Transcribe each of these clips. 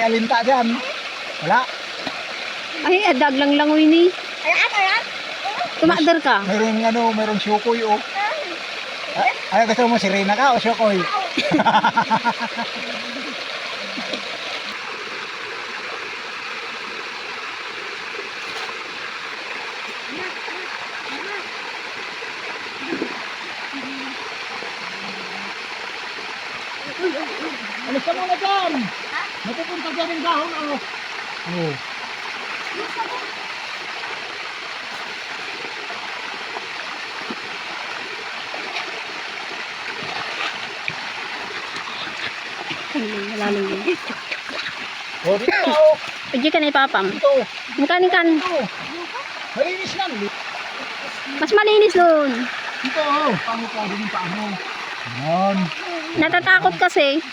Alinta dyan. Wala. Ay, adag lang langoy ni. Ayan. Tumakder ka. Mayroong syukoy oh. Ay, gusto mo sirena ka o syukoy? Alis ka muna dyan. Napupunta dyan yung dahon oh. Oh. Malalim yun. Oh, dito oh. Pwede ka na ipapam. Dito. Ikan. Dito. Malinis lang. Mas malinis doon. Dito oh. Paano ka din yung paano? Yan. Natatakot kasi.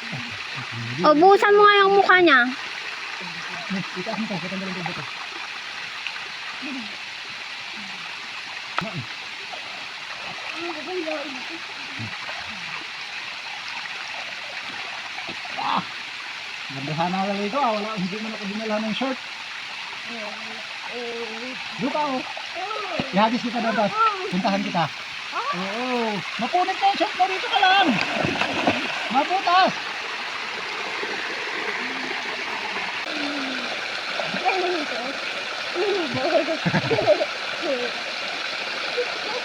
O, buhusan mo nga yung mukha niya. Kita mo ito. Kita mo ito. Gandahan na lang ito ah. Wala, hindi mo nakadinala ng short. Luka oh. Ihagis kita doon. Puntahan kita. Oo. Mapunit na yung short mo. Dito ka lang. Maputas.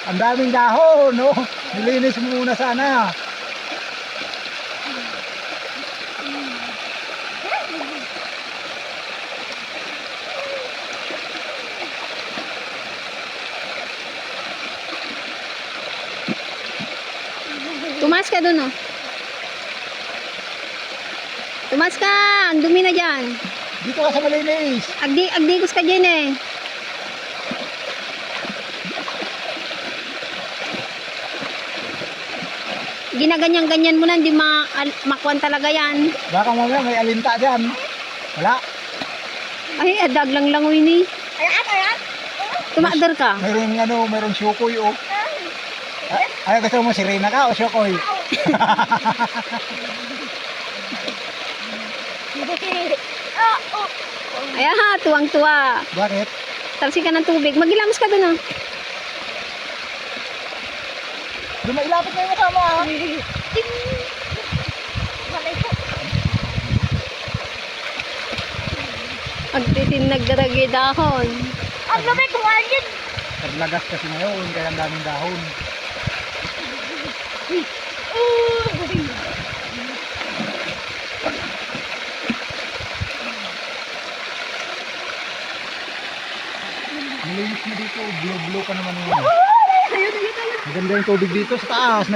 Ang daming dahon, no? Nilinis mo muna sana. Tumas ka doon, oh. Tumas ka! Ang dumi na dyan. Dito ka sa malinis. Agdigos ka dyan, eh. Ginaganyan-ganyan mo na, hindi makuan talaga yan. Baka mamaya may alinta dyan. Wala. Ay, adag lang langoy ni. Ayan. Tumakder ka. Mayroong syukoy oh. Ay, gusto mo sirena ka o syukoy? Ayan ha, tuwang-tuwa. Bakit? Talsi ka ng tubig. Magilamos ka doon, oh. Lumailapit na yung mukha mo ah. Malay po. Agtitinag daragi dahon. Ang lamig kung alin. Naglagas kasi ngayon, kaya ang daming dahon. Malinis mo dito, blue ka naman yun. Ayun. Maganda yung tubig dito sa taas.